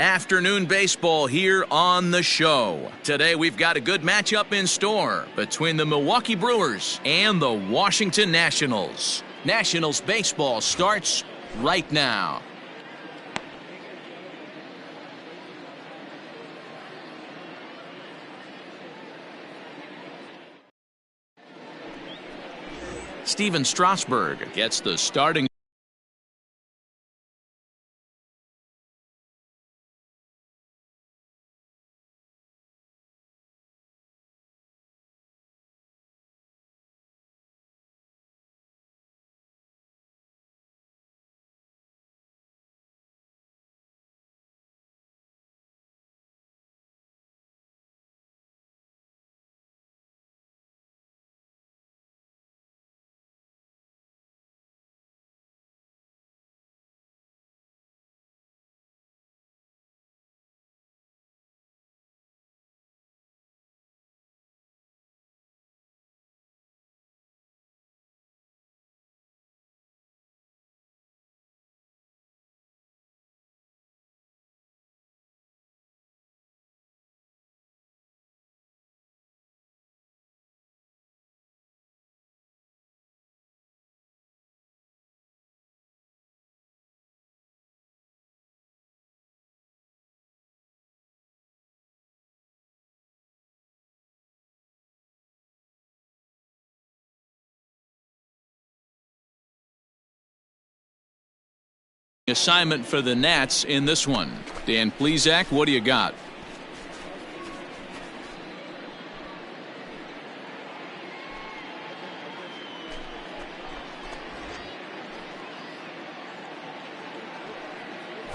Afternoon baseball here on the show. Today we've got a good matchup in store between the Milwaukee Brewers and the Washington Nationals. Nationals baseball starts right now. Steven Strasburg gets the starting. Assignment for the Nats in this one. Dan Plesac, what do you got?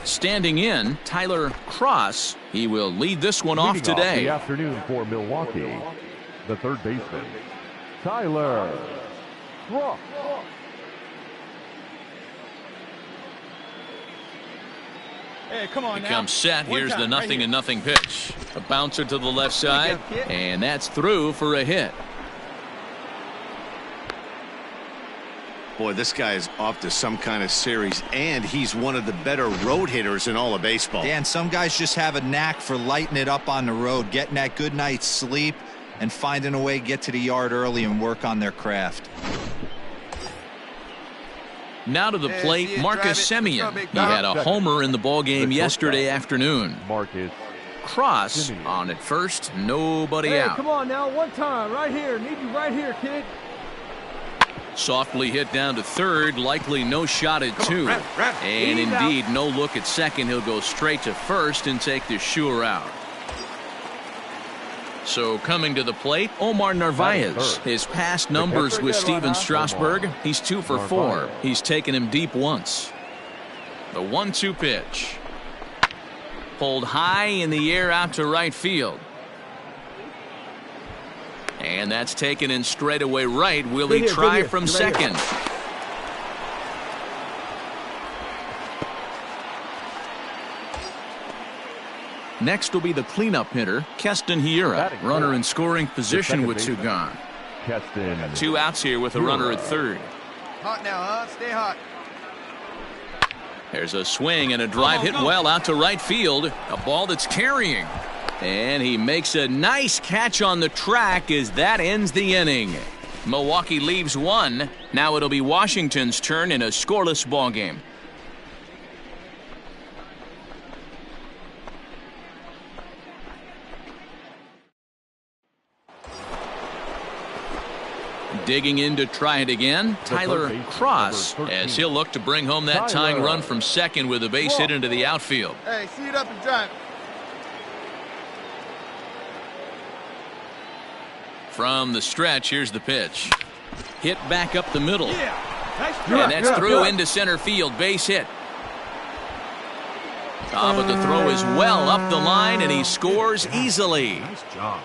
Standing in, Tyler Cross. He will lead this one off today. The afternoon for Milwaukee, the third baseman, Tyler Cross. Hey, come on now. Becomes set. Here's the 0-0 pitch. A bouncer to the left side, and that's through for a hit. Boy, this guy is off to some kind of series, and he's one of the better road hitters in all of baseball. Dan, some guys just have a knack for lighting it up on the road, getting that good night's sleep, and finding a way to get to the yard early and work on their craft. Now to the plate, Marcus Semien. He had a homer in the ballgame yesterday afternoon. Marcus Cross on at first, nobody Hey, out. come on now, one time, right here. Need you right here, kid. Softly hit down to third, likely no shot at two. And indeed, no look at second. He'll go straight to first and take the sure out. So coming to the plate, Omar Narvaez. His past numbers with Steven Strasburg, he's 2 for 4. He's taken him deep once. The 1-2 pitch. Pulled high in the air out to right field. And that's taken in straightaway right. Will he try from second? Next will be the cleanup hitter, Keston Hiura. Runner in scoring position with 2 gone. 2 outs here with a runner at third. Hot now, huh? Stay hot. There's a swing and a drive hit well out to right field. A ball that's carrying. And he makes a nice catch on the track as that ends the inning. Milwaukee leaves 1. Now it'll be Washington's turn in a scoreless ball game. Digging in to try it again, Tyler Cross, as he'll look to bring home that tying run from second with a base hit into the outfield. Hey, see it up and drive. From the stretch, here's the pitch. Hit back up the middle. Yeah. And that's through into center field, base hit. But the throw is well up the line, and he scores easily. Nice job.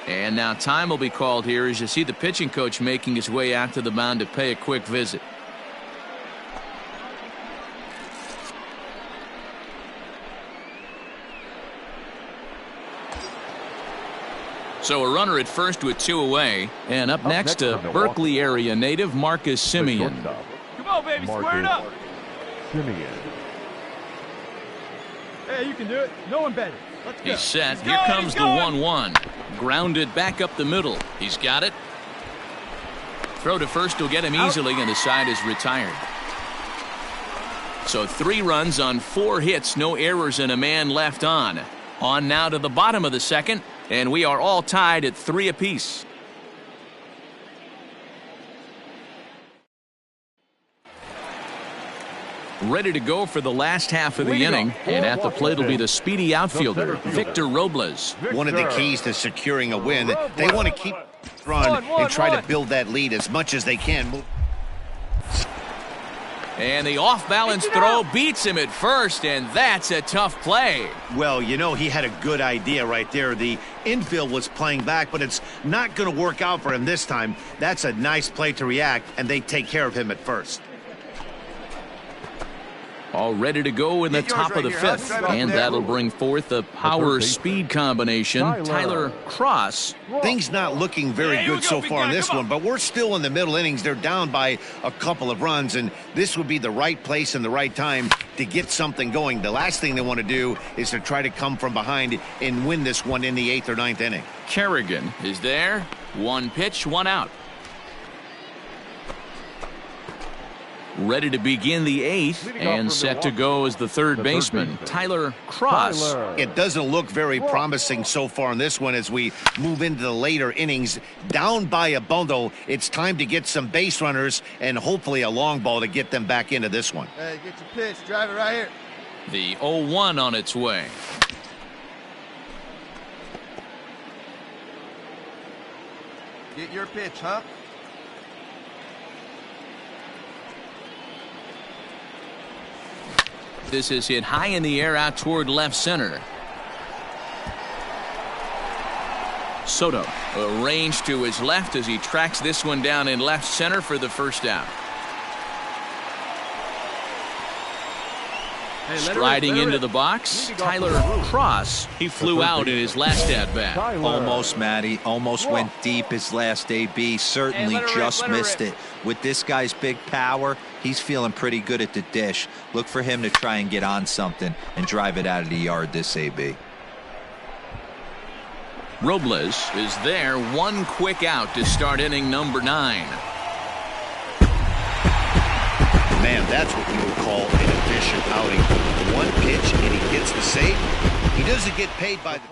And now time will be called here as you see the pitching coach making his way out to the mound to pay a quick visit. So a runner at first with 2 away. And up next, a Berkeley area native, Marcus Semien. Come on, baby, square it up. Semien. Hey, you can do it. No one better. Let's go. He's set. He's Here going, comes he's the going. 1-1. Grounded back up the middle. He's got it. Throw to first will get him easily, and the side is retired. So 3 runs on 4 hits, no errors, and a man left on. On now to the bottom of the second, and we are all tied at 3 apiece. Ready to go for the last half of the inning, and at the plate will be the speedy outfielder, Victor Robles. One of the keys to securing a win, they want to keep run and try to build that lead as much as they can. And the off-balance throw beats him at first, and that's a tough play. Well, you know, he had a good idea right there. The infield was playing back, but it's not going to work out for him this time. That's a nice play to react, and they take care of him at first. All ready to go in the top of the 5th, and that'll bring forth the power-speed combination, Tyler Cross. Things not looking very good so far in this one, but we're still in the middle innings. They're down by a couple of runs, and this would be the right place and the right time to get something going. The last thing they want to do is to try to come from behind and win this one in the 8th or 9th inning. Kerrigan is there. 1 pitch, 1 out. Ready to begin the 8th, and set to go as the third baseman, Tyler Cross. It doesn't look very promising so far in this one as we move into the later innings. Down by a bundle, it's time to get some base runners and hopefully a long ball to get them back into this one. Hey, get your pitch. Drive it right here. The 0-1 on its way. Get your pitch, huh? This is hit high in the air out toward left center. Soto arranged to his left as he tracks this one down in left center for the first out. Striding into the box, Tyler Cross. He flew out in his last at-bat. Almost, Matty. Almost went deep his last AB. Certainly just missed it. With this guy's big power, he's feeling pretty good at the dish. Look for him to try and get on something and drive it out of the yard this AB. Robles is there. 1 quick out to start inning number 9. Man, that's what you would call an efficient outing. 1 pitch and he gets the save. He doesn't get paid by the...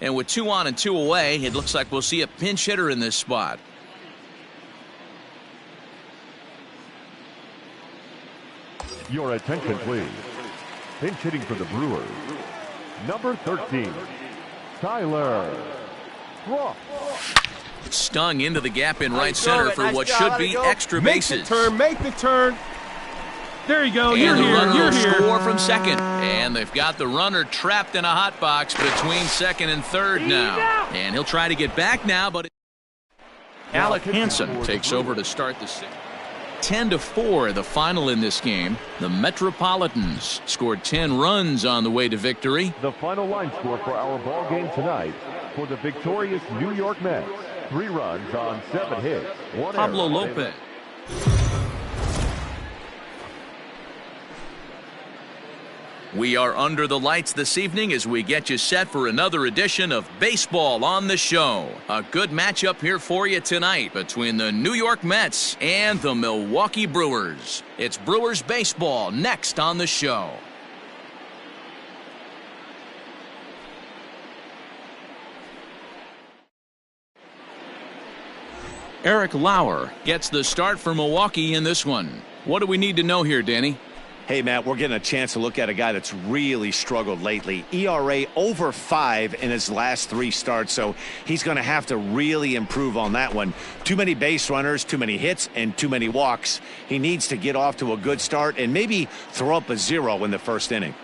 And with 2 on and 2 away, it looks like we'll see a pinch hitter in this spot. Your attention, please. Pinch hitting for the Brewers, number 13, Tyler Cross. Stung into the gap in right center for what should be extra bases. Make the turn. There you go. And the runner will score from second. And they've got the runner trapped in a hot box between second and third now. And he'll try to get back now, but Alec Hansen takes over to start the sixth. 10-4 the final in this game. The Metropolitans scored 10 runs on the way to victory. The final line score for our ball game tonight for the victorious New York Mets. 3 runs on 7 hits. 1 Pablo error. Lopez. We are under the lights this evening as we get you set for another edition of Baseball on the Show. A good matchup here for you tonight between the New York Mets and the Milwaukee Brewers. It's Brewers baseball next on the show. Eric Lauer gets the start for Milwaukee in this one. What do we need to know here, Danny? Hey, Matt, we're getting a chance to look at a guy that's really struggled lately. ERA over 5 in his last 3 starts, so he's going to have to really improve on that one. Too many base runners, too many hits, and too many walks. He needs to get off to a good start and maybe throw up a 0 in the first inning.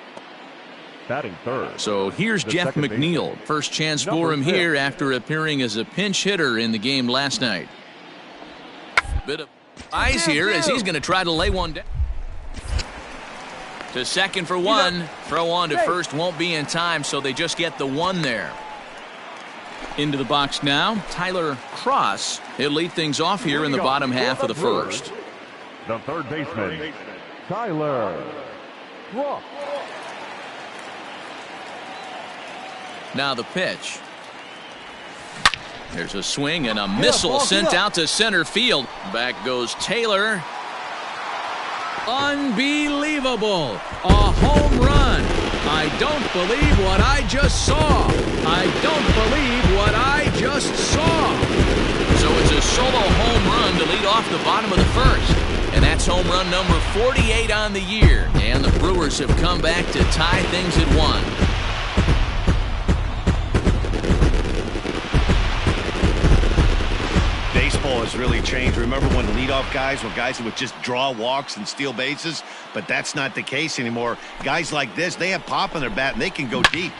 Batting third. So here's Jeff McNeil. First chance for him here after appearing as a pinch hitter in the game last night. Bit of eyes here as he's going to try to lay one down. To second for one. Throw on to first won't be in time, so they just get the 1 there. Into the box now, Tyler Cross. He'll lead things off here in the bottom half of the first. The third baseman, Tyler Cross. Now the pitch. There's a swing and a missile sent out to center field. Back goes Taylor. Unbelievable. A home run. I don't believe what I just saw. I don't believe what I just saw. So it's a solo home run to lead off the bottom of the first. And that's home run number 48 on the year. And the Brewers have come back to tie things at 1. Baseball has really changed. Remember when leadoff guys were guys that would just draw walks and steal bases? But that's not the case anymore. Guys like this, they have pop in their bat and they can go deep.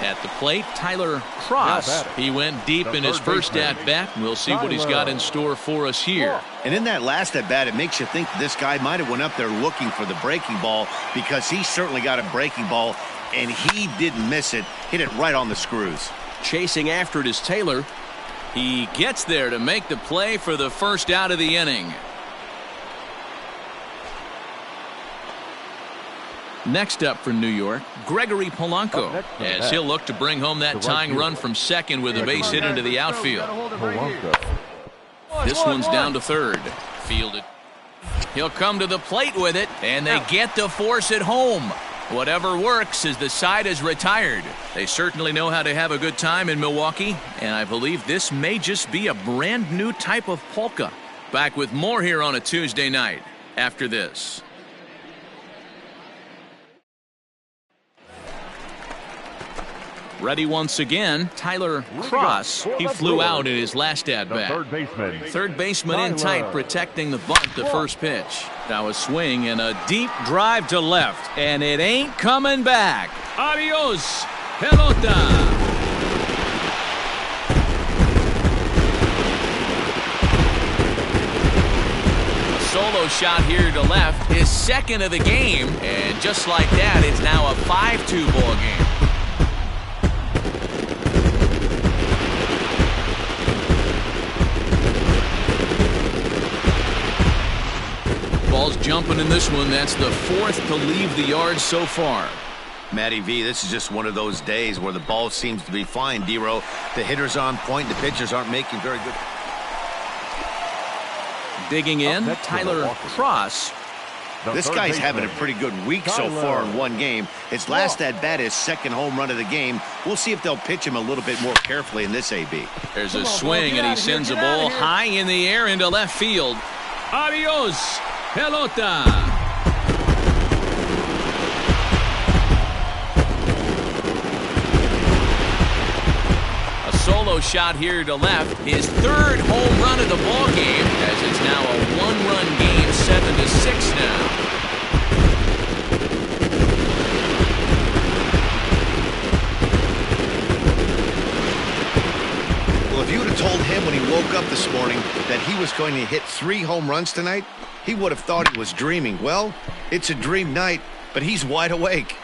At the plate, Tyler Cross. He went deep in his first at-bat. We'll see what he's got in store for us here. And in that last at-bat, it makes you think this guy might have went up there looking for the breaking ball, because he certainly got a breaking ball, and he didn't miss it. Hit it right on the screws. Chasing after it is Taylor. He gets there to make the play for the first out of the inning. Next up for New York, Gregory Polanco, as he'll look to bring home that tying run from second with a base hit into the outfield. This one's down to third. Fielded. He'll come to the plate with it, and they get the force at home. Whatever works as the side is retired. They certainly know how to have a good time in Milwaukee, and I believe this may just be a brand new type of polka. Back with more here on a Tuesday night after this. Ready once again, Tyler Cross. He flew out in his last at-bat. Third baseman in tight, protecting the bunt, the first pitch. Now a swing and a deep drive to left, and it ain't coming back. Adios, pelota. Solo shot here to left, his second of the game, and just like that, it's now a 5-2 ball game. Ball's jumping in this one. That's the 4th to leave the yard so far. Matty V, this is just one of those days where the ball seems to be flying, D-Row. The hitter's on point, the pitchers aren't making very good. Digging in, Tyler Cross. This guy's having a pretty good week so far in one game. His last at-bat is second home run of the game. We'll see if they'll pitch him a little bit more carefully in this AB. There's a swing, and he sends a ball high in the air into left field. Adios, pelota. A solo shot here to left. His third home run of the ball game, as it's now a one-run game, 7-6 now. Well, if you would have told him when he woke up this morning that he was going to hit 3 home runs tonight, he would have thought he was dreaming. Well, it's a dream night, but he's wide awake.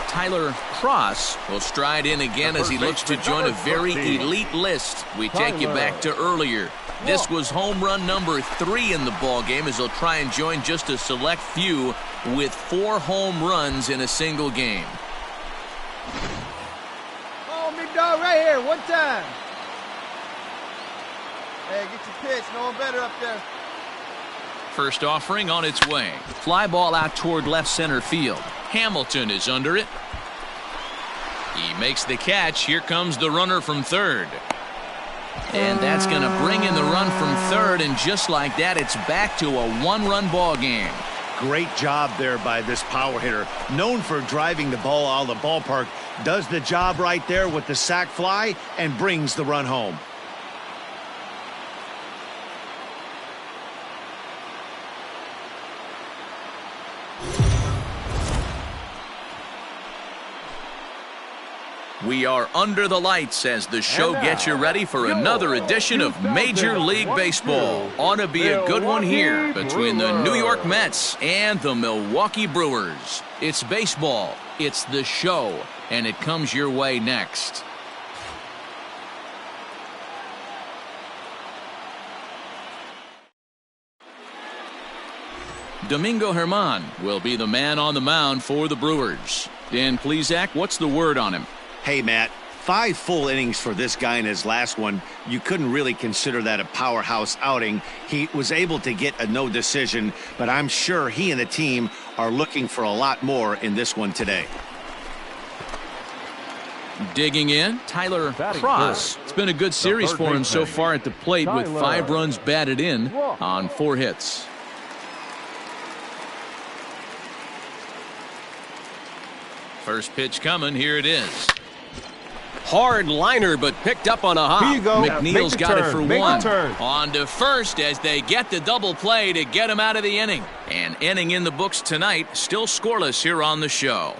Tyler Cross will stride in again as he looks to join a very elite list. We take you back to earlier. This was home run number 3 in the ballgame, as he'll try and join just a select few with 4 home runs in a single game. Oh, big dog right here, one time. Hey, get your pitch, no one better up there. First offering on its way. Fly ball out toward left center field. Hamilton is under it. He makes the catch. Here comes the runner from third. And that's going to bring in the run from third, and just like that, it's back to a one-run ball game. Great job there by this power hitter. Known for driving the ball out of the ballpark, does the job right there with the sac fly and brings the run home. We are under the lights as the show gets you ready for another edition of Major League Baseball. Ought to be a good one here between the New York Mets and the Milwaukee Brewers. It's baseball, it's the show, and it comes your way next. Domingo Germán will be the man on the mound for the Brewers. Dan Plesac, what's the word on him? Hey, Matt, 5 full innings for this guy in his last one. You couldn't really consider that a powerhouse outing. He was able to get a no decision, but I'm sure he and the team are looking for a lot more in this one today. Digging in, Tyler Cross. It's been a good series for him so far at the plate with 5 runs batted in on 4 hits. First pitch coming, here it is. Hard liner, but picked up on a hop. Here you go. McNeil's got it for 1. On to first as they get the double play to get him out of the inning. An inning in the books tonight, still scoreless here on the show.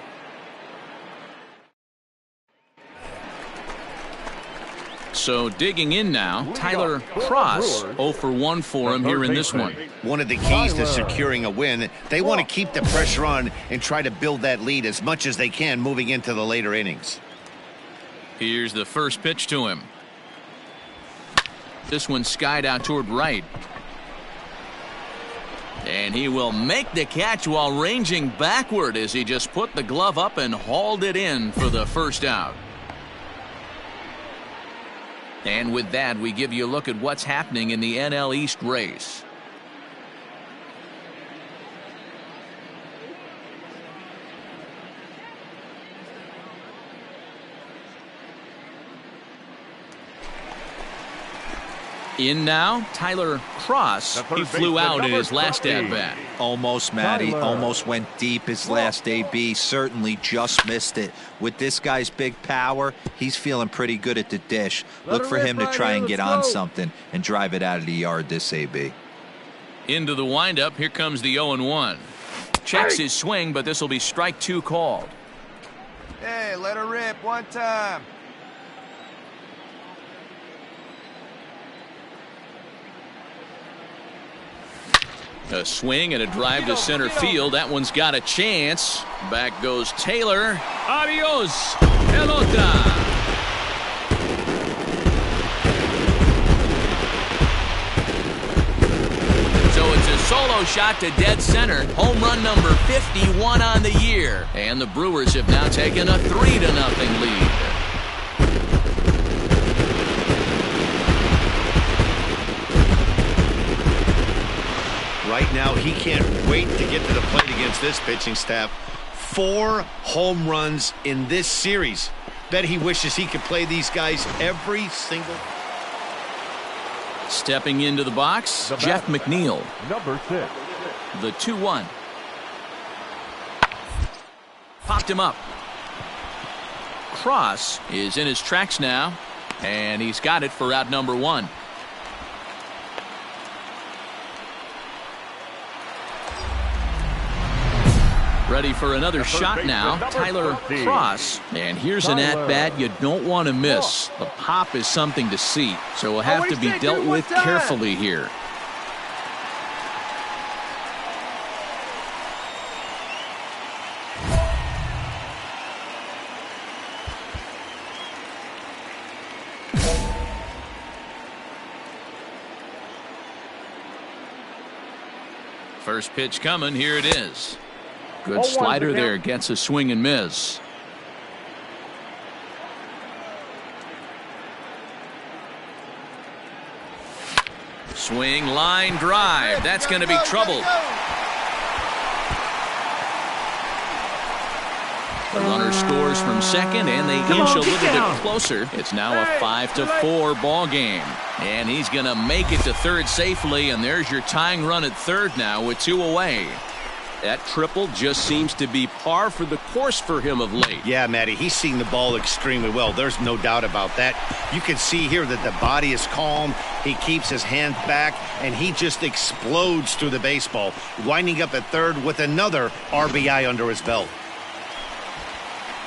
So digging in now, Tyler Cross, 0 for 1 for him here in this one. One of the keys to securing a win, they want to keep the pressure on and try to build that lead as much as they can moving into the later innings. Here's the first pitch to him. This one skied out toward right. And he will make the catch while ranging backward as he just put the glove up and hauled it in for the first out. And with that, we give you a look at what's happening in the NL East race. In now, Tyler Cross. He flew out in his last at-bat. Almost, Matty. Almost went deep his last AB. Certainly just missed it. With this guy's big power, he's feeling pretty good at the dish. Look for him to try and get on something and drive it out of the yard this AB. Into the windup. Here comes the 0-1. Checks his swing, but this will be strike 2 called. Hey, let her rip one time. A swing and a drive to center field. That one's got a chance. Back goes Taylor. Adios, pelota. So it's a solo shot to dead center. Home run number 51 on the year. And the Brewers have now taken a 3-0 lead. Right now, he can't wait to get to the plate against this pitching staff. 4 home runs in this series. Bet he wishes he could play these guys every single. Stepping into the box, Jeff McNeil. Number 6. The 2-1. Popped him up. Cross is in his tracks now, and he's got it for out number 1. Ready for another shot now, Tyler Cross. And here's an at-bat you don't want to miss. The pop is something to see, so will have to be dealt with carefully here. First pitch coming, here it is. Good slider there, gets a swing and miss. Swing, line drive. That's going to be trouble. The runner scores from second, and they inch a little bit closer. It's now a 5-4 ball game. And he's going to make it to third safely, and there's your tying run at third now with 2 away. That triple just seems to be par for the course for him of late. Yeah, Matty, he's seeing the ball extremely well. There's no doubt about that. You can see here that the body is calm. He keeps his hand back, and he just explodes through the baseball, winding up at third with another RBI under his belt.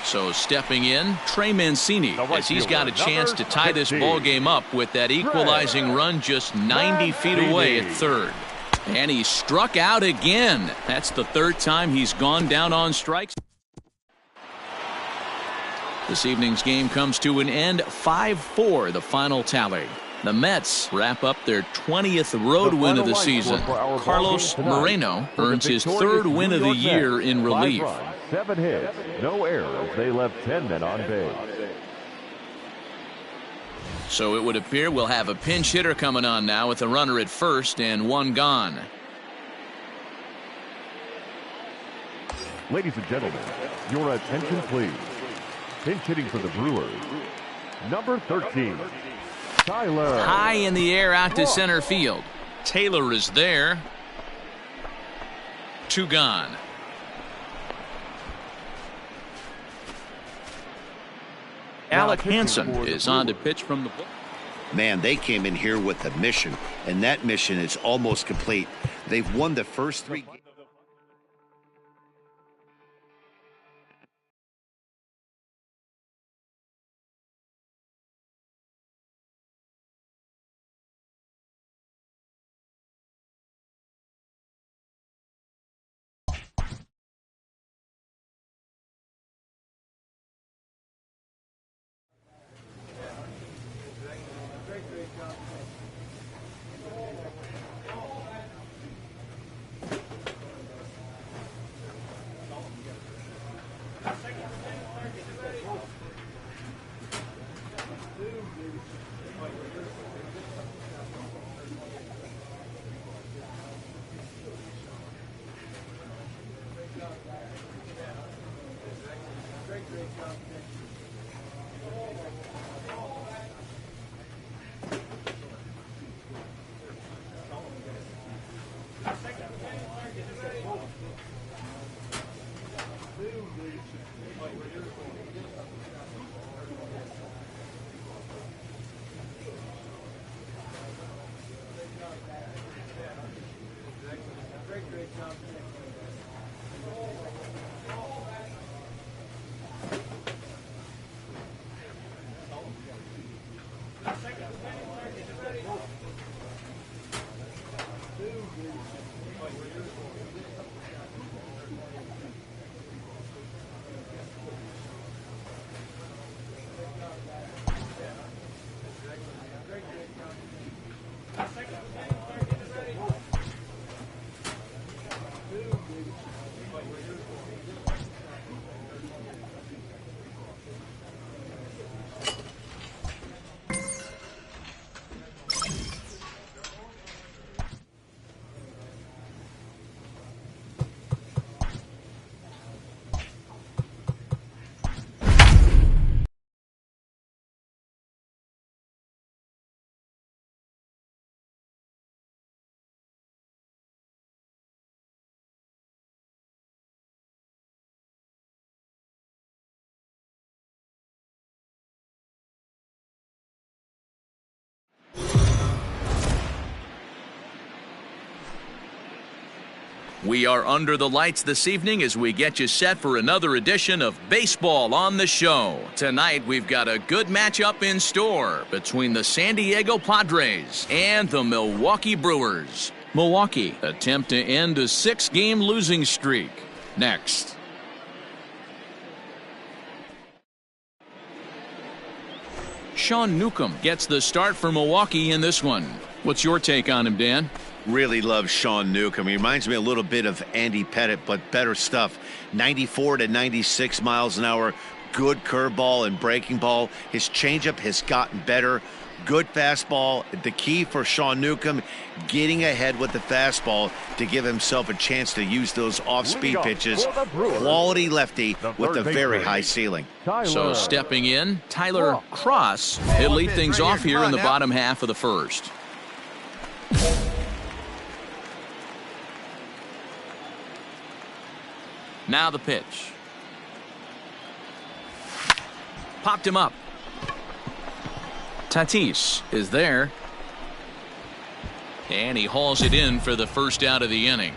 So stepping in, Trey Mancini, as he's got a chance to tie this ball game up with that equalizing run just 90 feet away at third. And he struck out again. That's the 3rd time he's gone down on strikes. This evening's game comes to an end, 5-4 the final tally. The Mets wrap up their 20th road win of the season. Carlos Moreno earns his 3rd win of the year in relief. 7 hits, no errors. They left 10 men on base. So it would appear we'll have a pinch hitter coming on now with a runner at first and 1 gone. Ladies and gentlemen, your attention please. Pinch hitting for the Brewers, number 13, Tyler. High in the air out to center field. Taylor is there. 2 gone. Alec Hansen is on to pitch from the book. Man, they came in here with a mission, and that mission is almost complete. They've won the first 3 games. We are under the lights this evening as we get you set for another edition of Baseball on the Show. Tonight, we've got a good matchup in store between the San Diego Padres and the Milwaukee Brewers. Milwaukee attempt to end a 6-game losing streak. Next. Sean Newcomb gets the start for Milwaukee in this one. What's your take on him, Dan? Really love Sean Newcomb. He reminds me a little bit of Andy Pettit, but better stuff. 94 to 96 miles an hour. Good curveball and breaking ball. His changeup has gotten better. Good fastball. The key for Sean Newcomb, getting ahead with the fastball to give himself a chance to use those off-speed pitches. Quality lefty with a very high ceiling. So stepping in, Tyler Cross. He'll lead things off here in the bottom half of the first. Now the pitch. Popped him up. Tatis is there. And he hauls it in for the first out of the inning.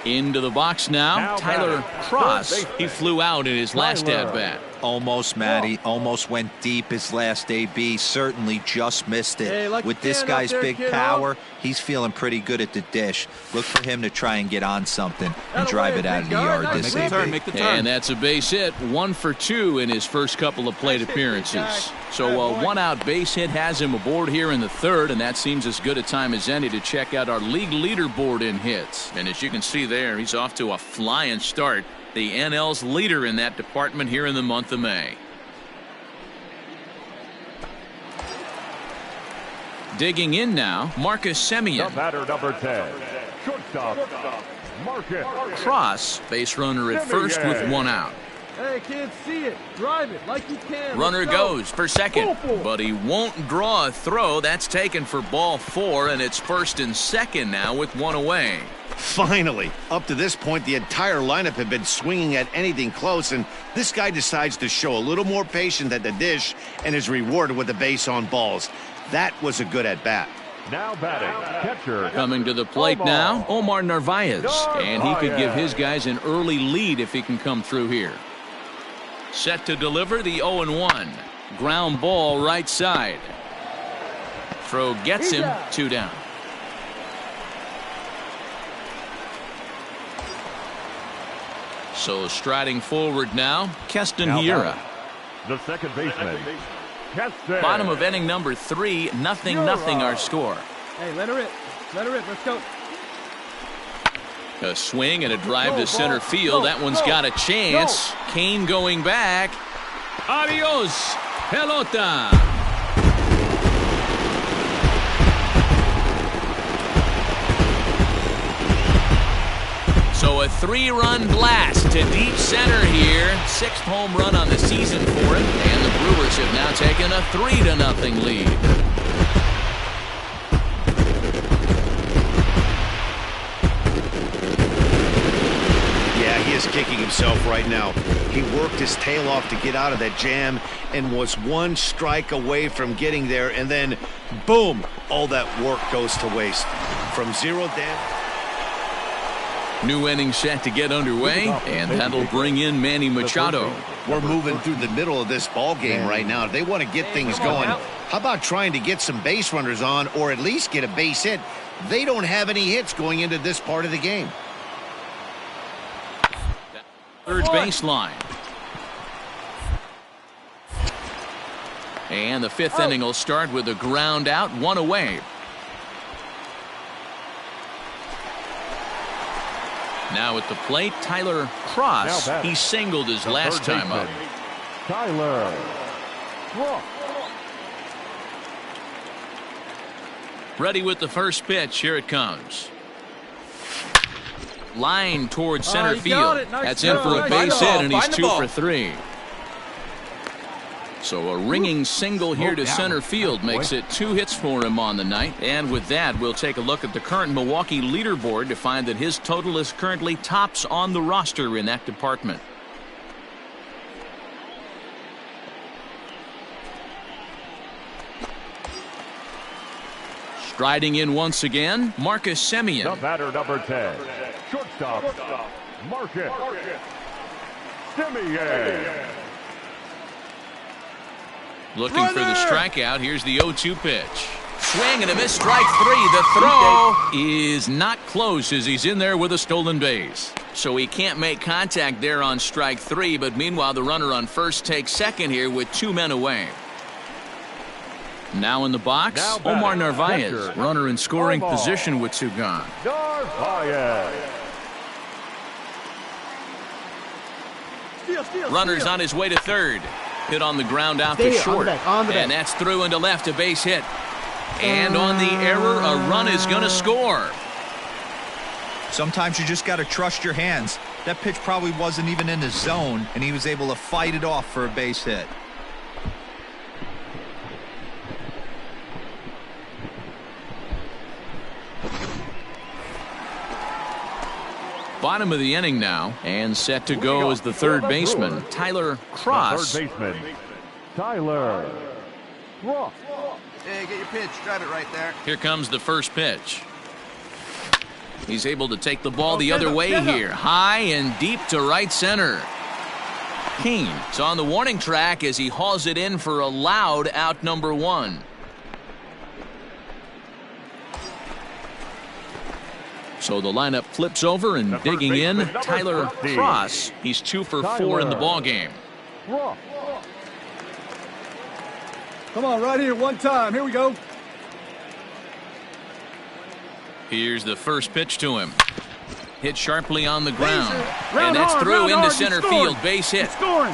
Into the box now Tyler Cross. He flew out in his last at-bat. Almost, Matty. Almost went deep his last AB. Certainly just missed it. Hey, with this guy's big power, he's feeling pretty good at the dish. Look for him to try and get on something and drive it out of the yard this AB. Make the turn. And that's a base hit. 1 for 2 in his first couple of plate appearances. So a one-out base hit has him aboard here in the third, and that seems as good a time as any to check out our league leaderboard in hits. And as you can see there, he's off to a flying start. The NL's leader in that department here in the month of May. Digging in now, Marcus Semien. The batter, number 10, shortstop, Marcus. Cross, base runner at first with 1 out. Hey, can't see it. Drive it like you can. Runner goes for second, but he won't draw a throw. That's taken for ball 4, and it's first and second now with 1 away. Finally, up to this point, the entire lineup had been swinging at anything close, and this guy decides to show a little more patience at the dish and is rewarded with a base on balls. That was a good at-bat. Now batting, catcher. Coming to the plate now, Omar Narvaez, and he could give his guys an early lead if he can come through here. Set to deliver the 0-1. Ground ball right side. Throw gets him 2 down. So striding forward now, Keston Hiura. The second baseman, Keston. Bottom of inning number 3, 0-0 our score. Hey, let her rip. Let her rip. Let's go. A swing and a drive to center field. That one's got a chance. Kane going back. Adios, pelota. So a 3-run blast to deep center here. 6th home run on the season for him. And the Brewers have now taken a 3-0 lead. Yeah, he is kicking himself right now. He worked his tail off to get out of that jam and was 1 strike away from getting there. And then, boom, all that work goes to waste. From 0 down. New inning set to get underway, and that'll bring in Manny Machado. We're moving through the middle of this ball game right now. They want to get things going. How about trying to get some base runners on, or at least get a base hit? They don't have any hits going into this part of the game. Third baseline. And the 5th inning will start with a ground out, 1 away. Now at the plate, Tyler Cross. He singled his last time up. Tyler Cross. Ready with the first pitch. Here it comes. Line towards center field. That's in for a base hit, and he's 2 for 3. So a ringing single here to center field makes it 2 hits for him on the night. And with that, we'll take a look at the current Milwaukee leaderboard to find that his total is currently tops on the roster in that department. Striding in once again, Marcus Semien. The batter, number 10, shortstop, Marcus Semien. Looking for the strikeout. Here's the 0-2 pitch. Swing and a miss, strike three. The throw is not close as he's in there with a stolen base. So he can't make contact there on strike three, but meanwhile the runner on first takes second here with 2 men away. Now in the box, Omar Narvaez, runner in scoring position with 2 gone. Narvaez. Runner's on his way to third. Hit on the ground out to short. And that's through into left, a base hit. And on the error, a run is going to score. Sometimes you just got to trust your hands. That pitch probably wasn't even in the zone, and he was able to fight it off for a base hit. Bottom of the inning now, and set to go is the third baseman, Tyler Cross. Third baseman, Tyler Cross. Hey, get your pitch. Drive it right there. Here comes the first pitch. He's able to take the ball the other way here. High and deep to right center. Keen's on the warning track as he hauls it in for a loud out number 1. So the lineup flips over and digging in, Tyler Cross. He's 2 for 4 in the ballgame. Come on, right here, one time. Here we go. Here's the first pitch to him. Hit sharply on the ground. And that's through into center field. Base hit. Scoring.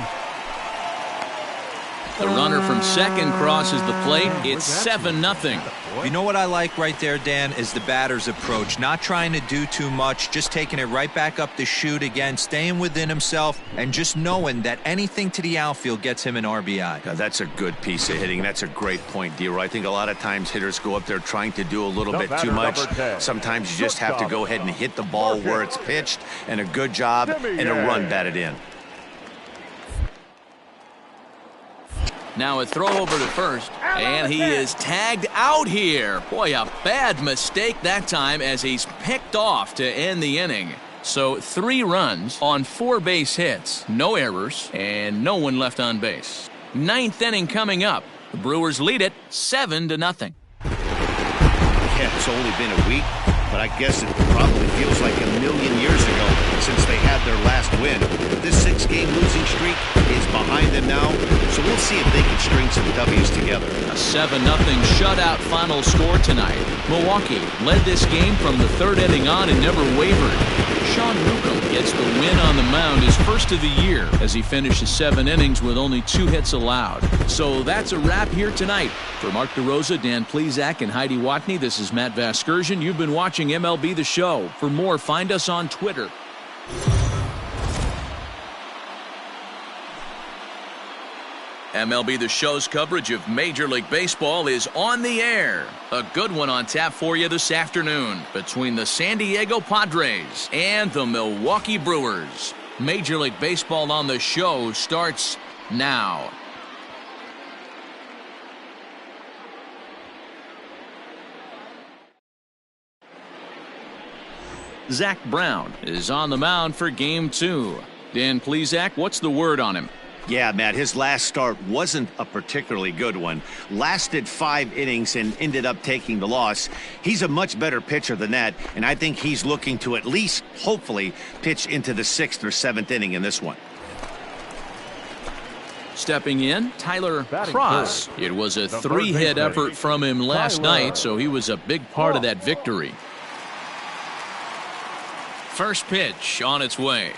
The runner from second crosses the plate. It's 7-0. You know what I like right there, Dan, is the batter's approach. Not trying to do too much, just taking it right back up the chute again, staying within himself, and just knowing that anything to the outfield gets him an RBI. Now, that's a good piece of hitting. That's a great point, D-Roy. I think a lot of times hitters go up there trying to do a little bit too much. Sometimes you just have to go ahead and hit the ball where it's pitched, and a good job and a run batted in. Now a throw over to first, and he is tagged out here. Boy, a bad mistake that time as he's picked off to end the inning. So 3 runs on 4 base hits, no errors, and no one left on base. 9th inning coming up. The Brewers lead it 7-0. Yeah, it's only been a week, but I guess it probably feels like a million years ago since they had their last win. This 6-game losing streak is behind them now, so we'll see if they can string some W's together. A 7-0 shutout final score tonight. Milwaukee led this game from the 3rd inning on and never wavered. Sean Newcomb gets the win on the mound, his first of the year, as he finishes 7 innings with only 2 hits allowed. So that's a wrap here tonight. For Mark DeRosa, Dan Plesac, and Heidi Watney, this is Matt Vasgersian. You've been watching MLB The Show. For more, find us on Twitter. MLB The Show's coverage of Major League Baseball is on the air. A good one on tap for you this afternoon between the San Diego Padres and the Milwaukee Brewers. Major League Baseball on the Show starts now. Zach Brown is on the mound for Game 2. Dan Plesac, what's the word on him? Yeah, Matt, his last start wasn't a particularly good one. Lasted 5 innings and ended up taking the loss. He's a much better pitcher than that, and I think he's looking to at least, hopefully, pitch into the 6th or 7th inning in this one. Stepping in, Tyler Cross. It was a 3-hit effort from him last night, so he was a big part of that victory. First pitch on its way.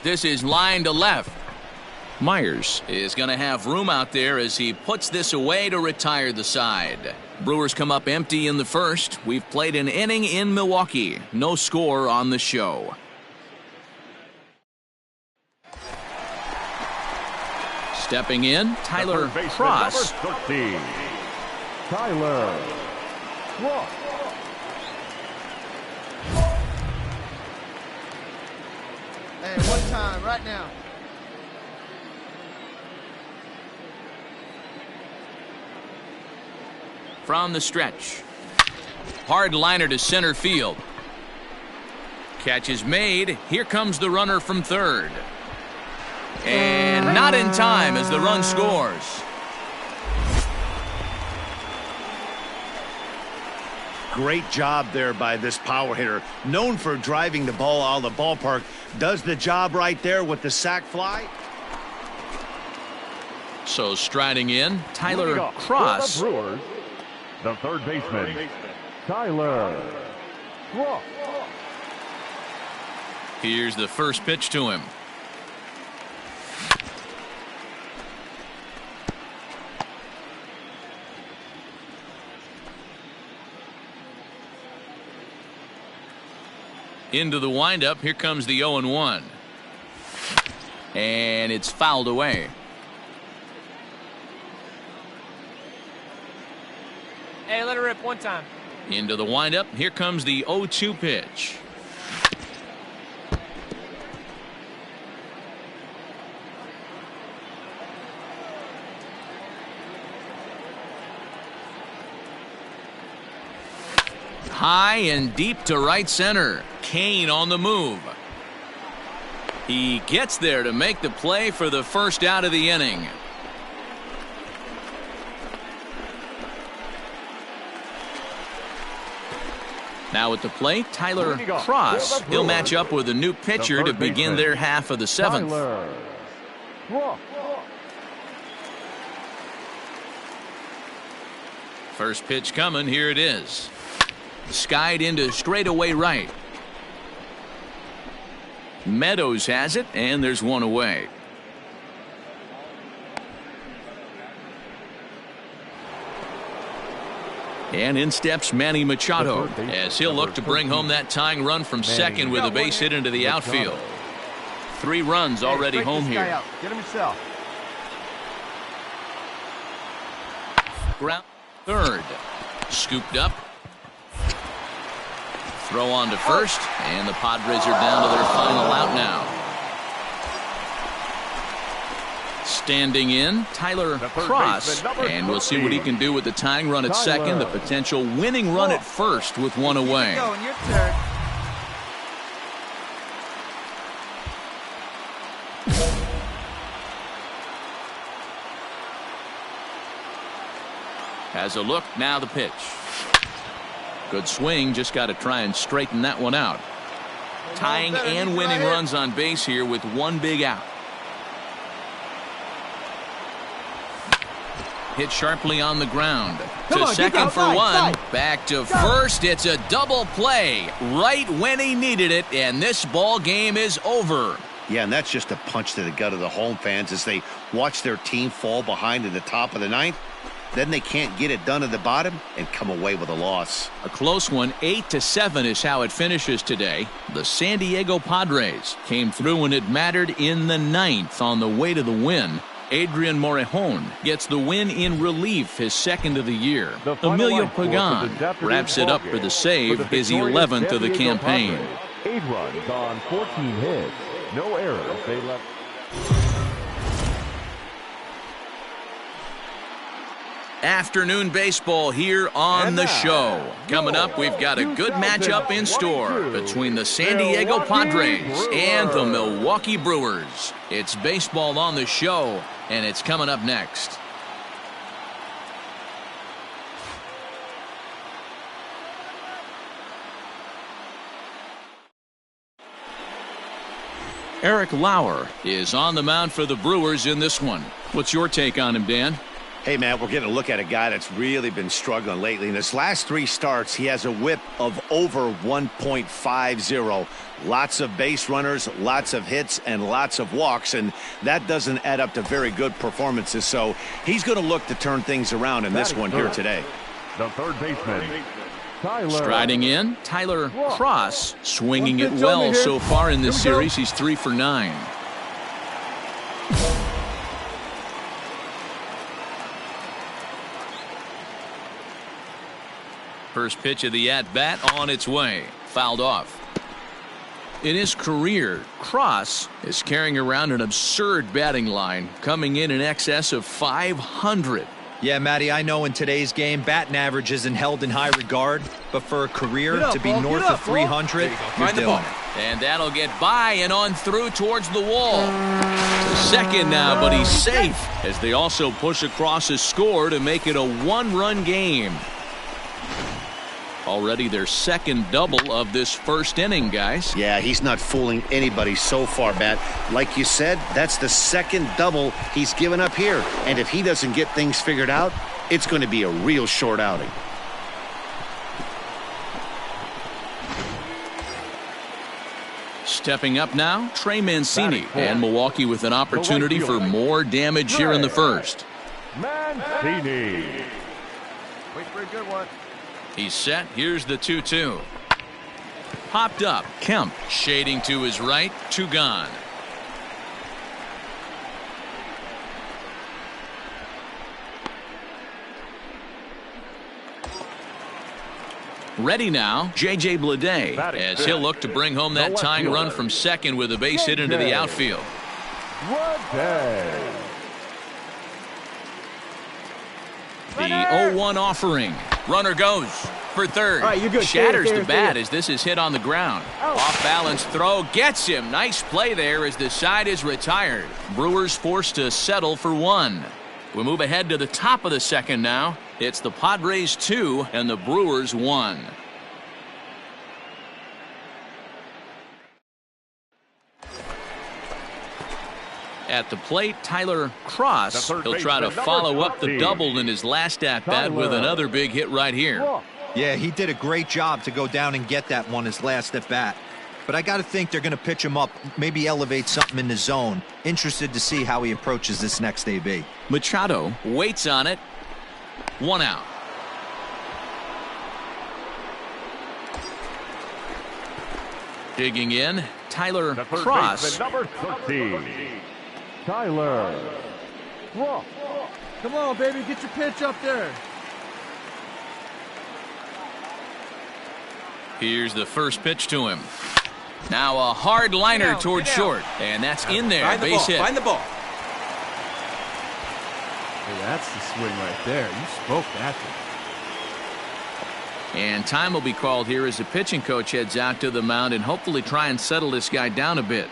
This is line to left. Myers is going to have room out there as he puts this away to retire the side. Brewers come up empty in the first. We've played an inning in Milwaukee. No score on the show. Stepping in, Tyler Cross. Tyler Cross. Hey, one time, right now. From the stretch. Hard liner to center field. Catch is made. Here comes the runner from third. And not in time as the run scores. Great job there by this power hitter. Known for driving the ball out of the ballpark. Does the job right there with the sac fly. So striding in, Tyler Cross. The Brewers, the third baseman, Tyler Cross. Here's the first pitch to him. Into the windup. Here comes the 0-1. And it's fouled away. Hey, let it rip one time. Into the windup. Here comes the 0-2 pitch. High and deep to right center. Kane on the move. He gets there to make the play for the first out of the inning. Now at the plate, Tyler Cross. He'll match up with a new pitcher to begin their half of the seventh. First pitch coming. Here it is. Skied into straightaway right. Meadows has it, and there's one away. And in steps Manny Machado as he'll look to bring home that tying run from second with a base hit into the outfield. 3 runs already home here. Get him yourself. Ground third. Scooped up. Throw on to first, and the Padres are down to their final out now. Standing in, Tyler Cross, and we'll see what he can do with the tying run at second, the potential winning run at first with one away. Your turn. Has a look, now the pitch. Good swing, just got to try and straighten that one out. Tying and winning runs on base here with one big out. Hit sharply on the ground. To second for one. Back to first. It's a double play right when he needed it, and this ball game is over. Yeah, and that's just a punch to the gut of the home fans as they watch their team fall behind in the top of the ninth. Then they can't get it done at the bottom and come away with a loss. A close one. 8-7 is how it finishes today. The San Diego Padres came through when it mattered in the ninth on the way to the win. Adrian Morejon gets the win in relief, his second of the year. Emilio Pagan wraps it up for the save, his 11th of the campaign. 8 runs on 14 hits. No errors. They left. Afternoon baseball here on the show. Coming up, we've got a good matchup in store between the San Diego Padres and the Milwaukee Brewers. It's baseball on the show, and it's coming up next. Eric Lauer is on the mound for the Brewers in this one. What's your take on him, Dan? Hey, man, we're getting a look at a guy that's really been struggling lately. In his last 3 starts, he has a whip of over 1.50. Lots of base runners, lots of hits, and lots of walks, and that doesn't add up to very good performances. So he's going to look to turn things around in this one here today. The third baseman, Tyler. Striding in, Tyler Cross, swinging it well so far in this series. He's 3 for 9. First pitch of the at-bat on its way. Fouled off. In his career, Cross is carrying around an absurd batting line, coming in excess of 500. Yeah, Matty, I know in today's game, batting average isn't held in high regard, but for a career to be north of 300, you're doing it. And that'll get by and on through towards the wall. To second now, but he's safe as they also push across a score to make it a one-run game. Already their second double of this first inning, guys. Yeah, he's not fooling anybody so far, Matt. Like you said, that's the second double he's given up here. And if he doesn't get things figured out, it's going to be a real short outing. Stepping up now, Trey Mancini. And Milwaukee with an opportunity for more damage here in the first. Mancini. Wait for a good one. He's set. Here's the 2-2. Popped up. Kemp shading to his right. 2 gone. Ready now, J.J. Bleday, as he'll look to bring home that tying run from second with a base hit into the outfield. The 0-1 offering. Runner goes for third. All right, you're good. Shatters Stay the bat as this is hit on the ground. Off-balance throw gets him. Nice play there as the side is retired. Brewers forced to settle for 1. We move ahead to the top of the second now. It's the Padres 2 and the Brewers 1. At the plate, Tyler Cross. He'll try to follow up the double in his last at-bat with another big hit right here. Yeah, he did a great job to go down and get that one his last at-bat. But I got to think they're going to pitch him up, maybe elevate something in the zone. Interested to see how he approaches this next AB. Machado waits on it. 1 out. Digging in, Tyler Cross. Number 13, Tyler Cross. Come on, baby, get your pitch up there. Here's the first pitch to him. Now a hard liner towards short, and that's in there. Base hit. Find the ball. Hey, that's the swing right there. You spoke that to. And time will be called here as the pitching coach heads out to the mound and hopefully try and settle this guy down a bit.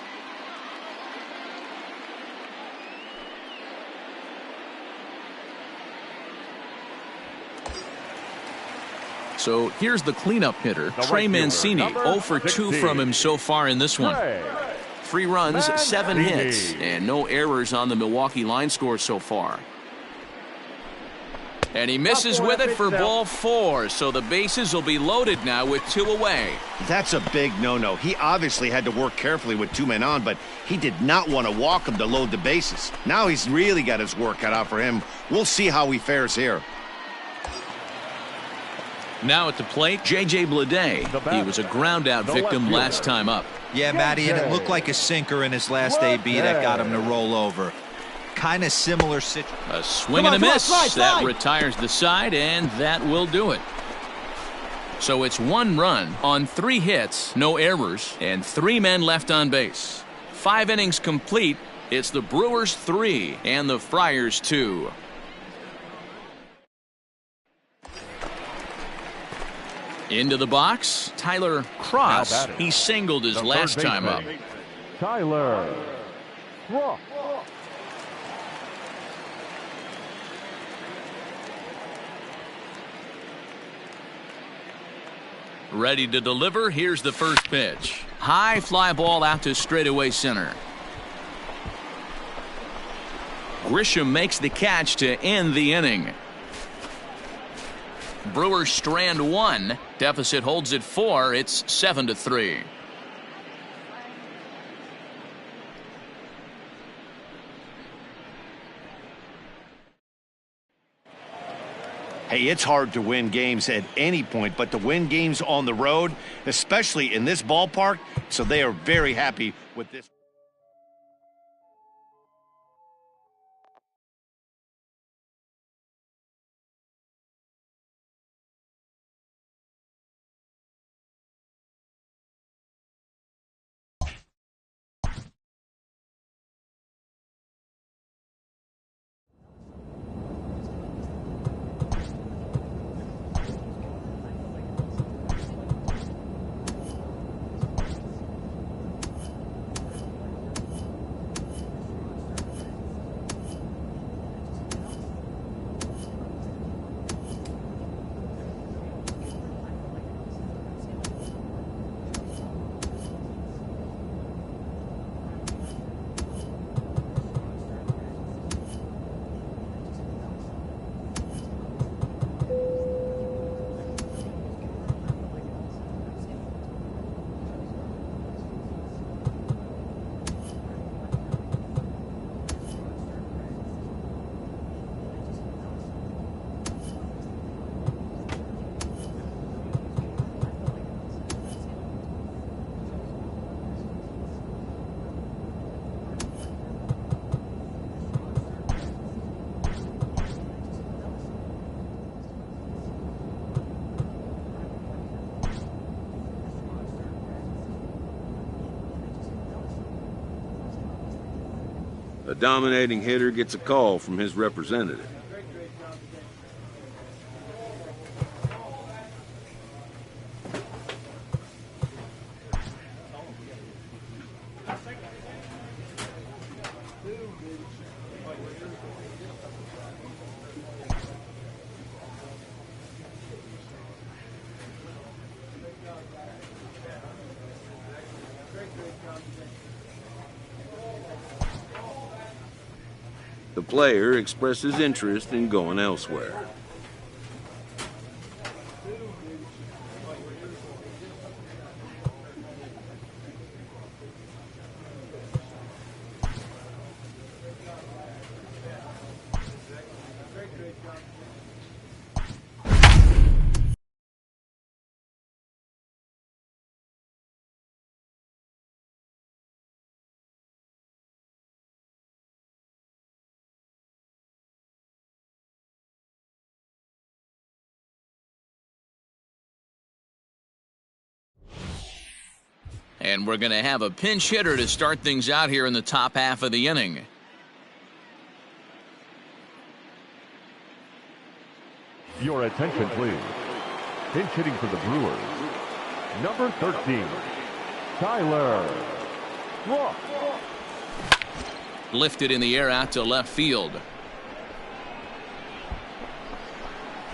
So here's the cleanup hitter, Trey Mancini. 0 for 2 from him so far in this one. 3 runs, 7 hits, and no errors on the Milwaukee line score so far. And he misses with it for ball 4, so the bases will be loaded now with 2 away. That's a big no-no. He obviously had to work carefully with 2 men on, but he did not want to walk him to load the bases. Now he's really got his work cut out for him. We'll see how he fares here. Now at the plate, J.J. Bleday. He was a ground-out victim last time up. Yeah, Matty, and it looked like a sinker in his last AB that got him to roll over. Kind of similar situation. A swing and a miss. That retires the side, and that will do it. So it's 1 run on 3 hits, no errors, and 3 men left on base. 5 innings complete. It's the Brewers 3 and the Friars 2. Into the box, Tyler Cross. He singled his last time up. Tyler Cross. Ready to deliver. Here's the first pitch. High fly ball out to straightaway center. Grisham makes the catch to end the inning. Brewers strand 1. Deficit holds at 4. It's 7-3. Hey, it's hard to win games at any point, but to win games on the road, especially in this ballpark, so they are very happy with this. A dominating hitter gets a call from his representative. The player expresses interest in going elsewhere. And we're going to have a pinch hitter to start things out here in the top half of the inning. Your attention, please. Pinch hitting for the Brewers, number 13, Tyler. Walk. Lifted in the air out to left field.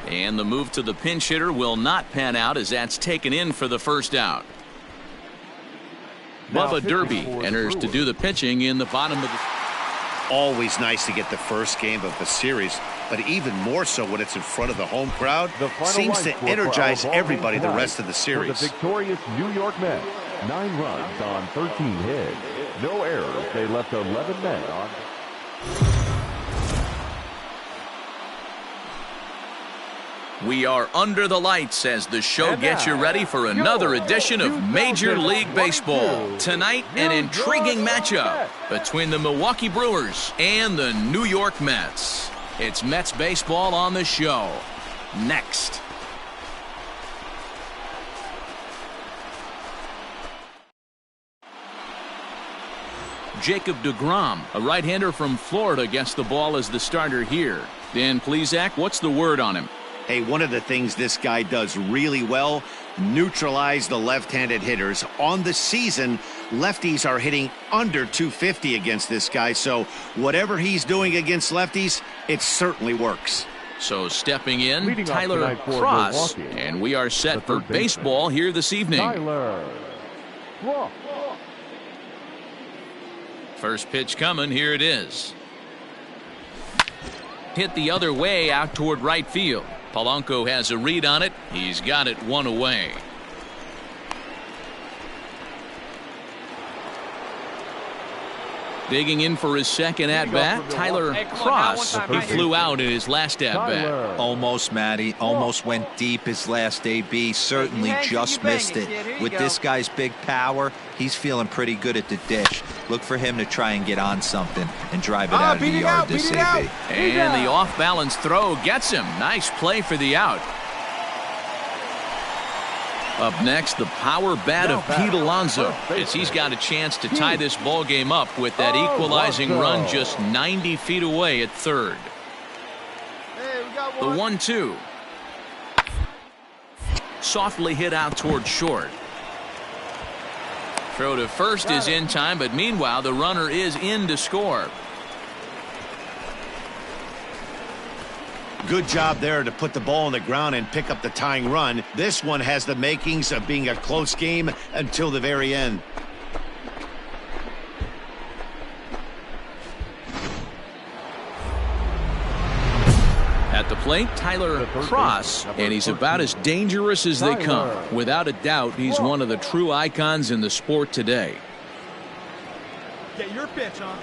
And the move to the pinch hitter will not pan out as that's taken in for the first out. Bubba Derby enters to do the pitching in the bottom of the... Always nice to get the first game of the series, but even more so when it's in front of the home crowd. Seems to energize everybody the rest of the series. For the victorious New York Mets, 9 runs on 13 hits. No errors. They left 11 men on. We are under the lights as the show gets you ready for another edition of Major League Baseball. Tonight, an intriguing matchup between the Milwaukee Brewers and the New York Mets. It's Mets baseball on the show. Next. Jacob deGrom, a right-hander from Florida, gets the ball as the starter here. Dan Plesac, what's the word on him? Hey, one of the things this guy does really well, neutralize the left-handed hitters. On the season, lefties are hitting under 250 against this guy, so whatever he's doing against lefties, it certainly works. So stepping in, Tyler Cross, and we are set for baseball here this evening. Tyler. First pitch coming, here it is. Hit the other way out toward right field. Polanco has a read on it. He's got it one away. Digging in for his second at-bat, Tyler Cross. He flew out in his last at-bat. Almost, Matty. Almost went deep his last AB. Certainly just missed it. With this guy's big power, he's feeling pretty good at the dish. Look for him to try and get on something and drive it out of the yard this AB. And the off-balance throw gets him. Nice play for the out. Up next, the power bat of Pete Alonso, as he's got a chance to tie this ball game up with that equalizing run just 90 feet away at third. The 1-2. Softly hit out toward short. Throw to first is in time, but meanwhile the runner is in to score. Good job there to put the ball on the ground and pick up the tying run. This one has the makings of being a close game until the very end. At the plate, Tyler Cross, and he's about as dangerous as they come. Without a doubt, he's one of the true icons in the sport today. Get your pitch, huh?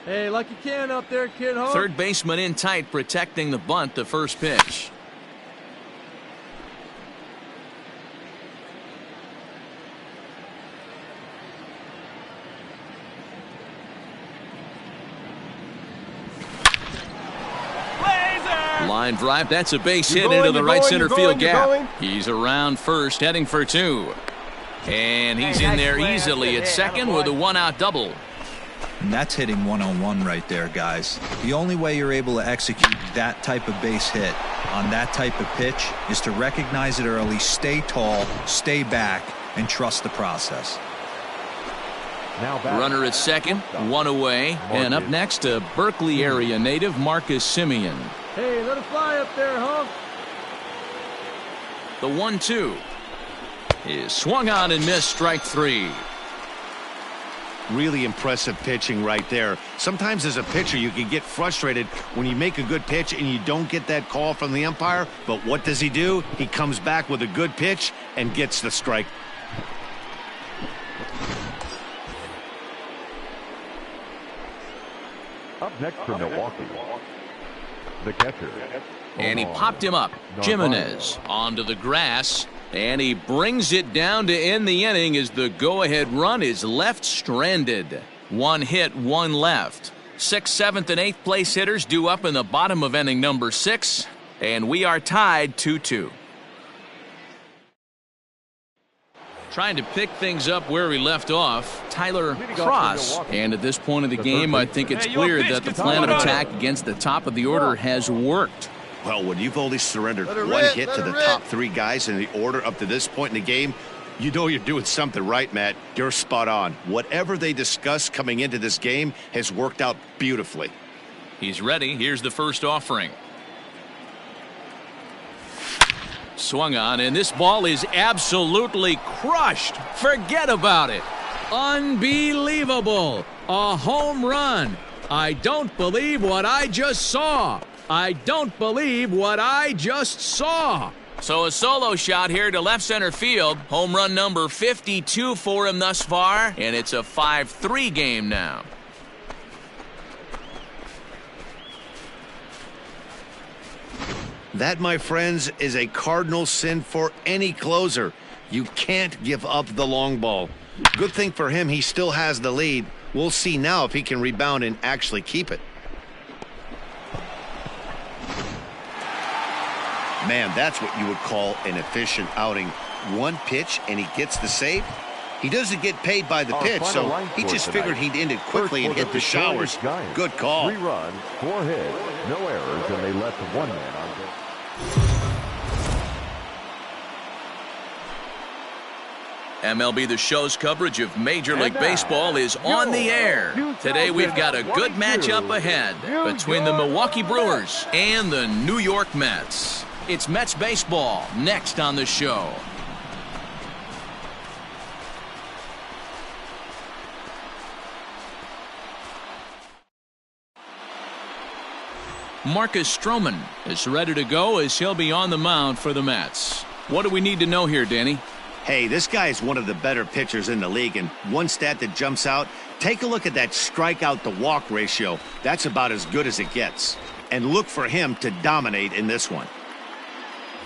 Hey, like you can up there, kid. Huh? Third baseman in tight, protecting the bunt, the first pitch. Line drive, that's a base hit into the right center field gap. He's around first, heading for 2. And he's in there easily at second with a 1-out double. And that's hitting one-on-one right there, guys. The only way you're able to execute that type of base hit on that type of pitch is to recognize it early, stay tall, stay back, and trust the process. Runner at second, 1 away. And up next, a Berkeley area native, Marcus Semien. Hey, let it fly up there, huh? The 1-2 is swung on and missed, strike 3. Really impressive pitching right there. Sometimes as a pitcher you can get frustrated when you make a good pitch and you don't get that call from the umpire, but what does he do? He comes back with a good pitch and gets the strike. Up next for Milwaukee, the catcher. And he popped him up. Jimenez onto the grass. And he brings it down to end the inning as the go-ahead run is left stranded. 1 hit, 1 left. 6th, 7th, and 8th place hitters due up in the bottom of inning number 6. And we are tied 2-2. Trying to pick things up where we left off, Tyler Cross. And at this point of the game, I think it's clear that the plan of attack against the top of the order has worked. Well, when you've only surrendered 1 hit to the top 3 guys in the order up to this point in the game, you know you're doing something right, Matt. You're spot on. Whatever they discussed coming into this game has worked out beautifully. He's ready. Here's the first offering. Swung on, and this ball is absolutely crushed. Forget about it. Unbelievable. A home run. I don't believe what I just saw. I don't believe what I just saw. So a solo shot here to left center field. Home run number 52 for him thus far, and it's a 5-3 game now. That, my friends, is a cardinal sin for any closer. You can't give up the long ball. Good thing for him, he still has the lead. We'll see now if he can rebound and actually keep it. Man, that's what you would call an efficient outing. 1 pitch and he gets the save. He doesn't get paid by the pitch, so he just figured he'd end it quickly and hit the showers. Good call. 3 runs, 4 hits, no errors, and they left 1 man on base. MLB The Show's coverage of Major League Baseball is on the air. Today we've got a good matchup ahead between the Milwaukee Brewers and the New York Mets. It's Mets baseball next on the show. Marcus Stroman is ready to go as he'll be on the mound for the Mets. What do we need to know here, Danny? Hey, this guy is one of the better pitchers in the league, and one stat that jumps out, take a look at that strikeout to walk ratio. That's about as good as it gets. And look for him to dominate in this one.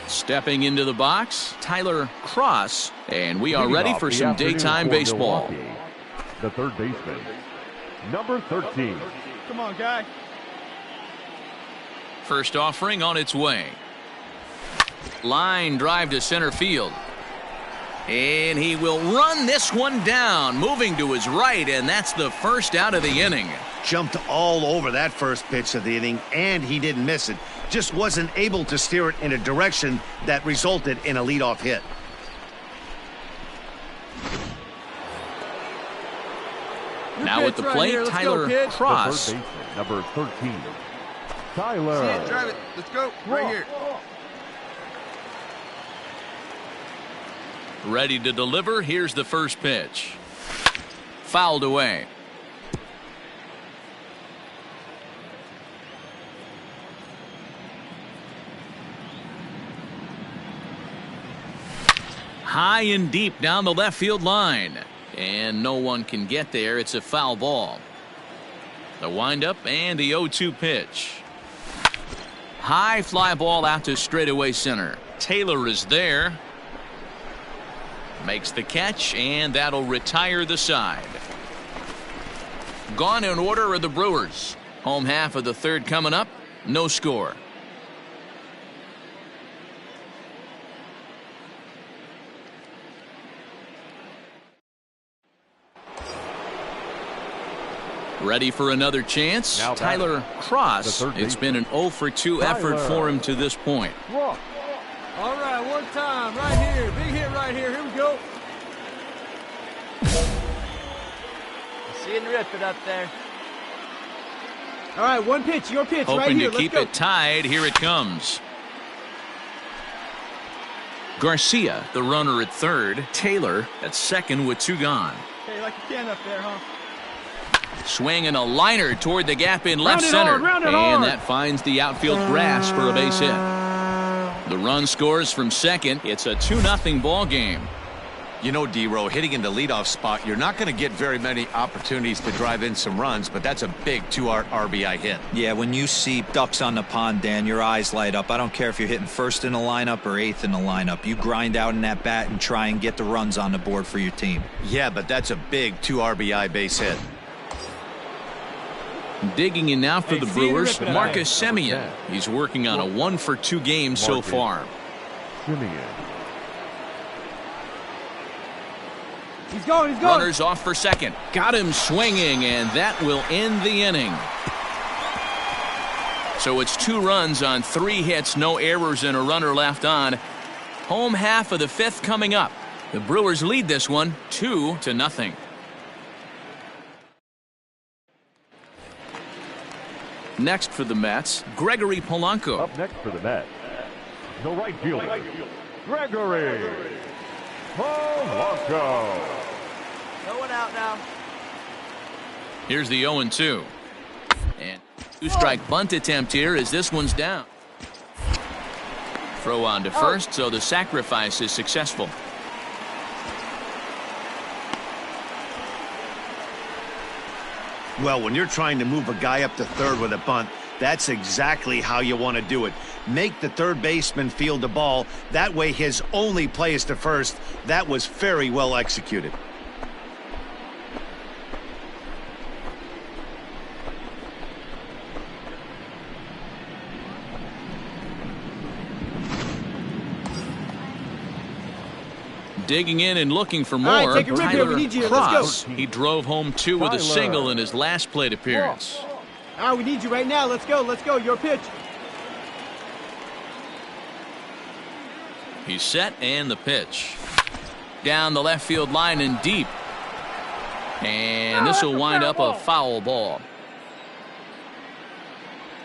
Stepping into the box, Tyler Cross, and we are ready for some daytime baseball. The third baseman, number 13. Come on, guy. First offering on its way. Line drive to center field. And he will run this one down, moving to his right, and that's the first out of the inning. Jumped all over that first pitch of the inning, and he didn't miss it. Just wasn't able to steer it in a direction that resulted in a leadoff hit. Now at the plate, Tyler Cross. The third baseman, number 13. Tyler. See it, drive it. Let's go. Right here. Ready to deliver. Here's the first pitch. Fouled away. High and deep down the left field line. And no one can get there. It's a foul ball. The windup and the 0-2 pitch. High fly ball out to straightaway center. Taylor is there. Makes the catch, and that'll retire the side. Gone in order are the Brewers. Home half of the third coming up. No score. Ready for another chance? Now Tyler Cross. the third It's been an 0 for 2 effort for him to this point. All right, one time, right here. Big hit right here. Here we go. See and rip it up there. All right, one pitch, your pitch, right Hoping here. to keep it tied. Here it comes. Garcia, the runner at third. Taylor at second with 2 gone. Hey, like you can up there, huh? Swinging a liner toward the gap in left Round it center. hard, round it And hard. that finds the outfield grass for a base hit. The run scores from second. It's a 2-0 ball game. You know, D-Row, hitting in the leadoff spot, you're not going to get very many opportunities to drive in some runs, but that's a big 2 RBI hit. Yeah, when you see ducks on the pond, Dan, your eyes light up. I don't care if you're hitting first in the lineup or eighth in the lineup. You grind out in that bat and try and get the runs on the board for your team. Yeah, but that's a big 2 RBI base hit. Digging in now for the Brewers, rip it Marcus Semien. He's working on a 1 for 2 game so far. Simeon. He's going, he's going. Runners off for second. Got him swinging, and that will end the inning. So it's 2 runs on 3 hits, no errors, and a runner left on. Home half of the 5th coming up. The Brewers lead this one 2-0. Next for the Mets, Gregory Polanco. Up next for the Mets, the right fielder, Gregory Polanco. No one out now. Here's the 0-2. And 2-strike bunt attempt here as this one's down. Throw on to first, so the sacrifice is successful. Well, when you're trying to move a guy up to third with a bunt, that's exactly how you want to do it. Make the third baseman field the ball. That way his only play is to first. That was very well executed. Digging in and looking for more. All right, take a rip here. We Tyler need you. Let's Cross. go. He drove home 2 with a Tyler. single in his last plate appearance. All right, we need you right now. Let's go, let's go. Your pitch. He's set, and the pitch. Down the left field line and deep. And this will wind up a foul ball.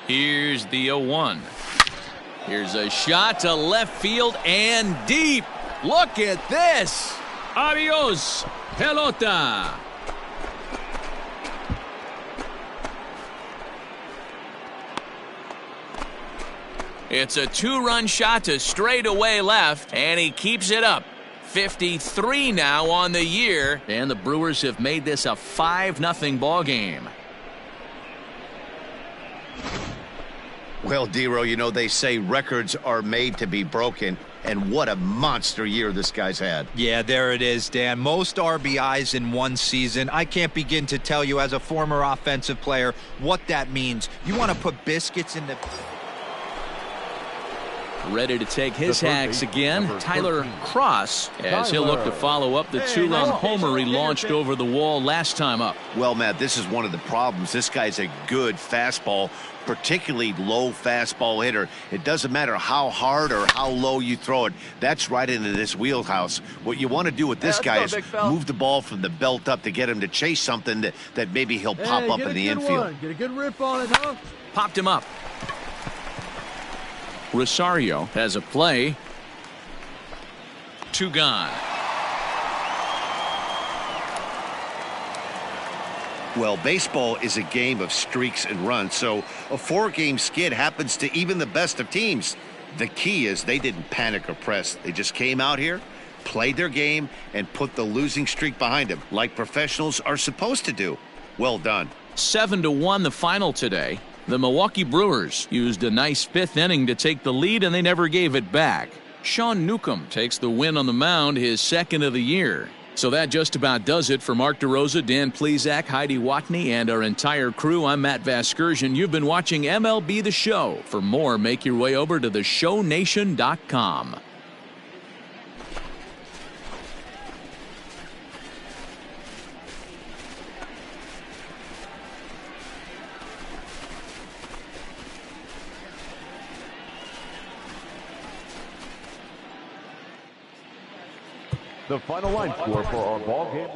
Here's the 0-1. Here's a shot to left field and deep. Look at this. Adios, pelota. It's a 2-run shot to straightaway left, and he keeps it up. 53 now on the year, and the Brewers have made this a 5-0 ball game. Well, D-Row, you know, they say records are made to be broken, and what a monster year this guy's had. Yeah, there it is, Dan. Most RBIs in one season. I can't begin to tell you as a former offensive player what that means. You want to put biscuits in the... Ready to take his The third hacks base, again, number Tyler 13. Cross, as he'll look to follow up the 2-run homer he launched over the wall last time up. Well, Matt, this is one of the problems. This guy's a good fastball, particularly low fastball hitter. It doesn't matter how hard or how low you throw it. That's right into this wheelhouse. What you want to do with this guy is move the ball from the belt up to get him to chase something that maybe he'll pop up in the infield. Get a good rip on it, huh? Popped him up. Rosario has a play. 2 gone. Well, baseball is a game of streaks and runs, so a 4-game skid happens to even the best of teams. The key is they didn't panic or press. They just came out here, played their game, and put the losing streak behind them, like professionals are supposed to do. Well done. 7-1 the final today. The Milwaukee Brewers used a nice 5th inning to take the lead, and they never gave it back. Sean Newcomb takes the win on the mound, his 2nd of the year. So that just about does it for Mark DeRosa, Dan Plesac, Heidi Watney, and our entire crew. I'm Matt Vasgersian. You've been watching MLB The Show. For more, make your way over to theshownation.com. The final line score for our ball game.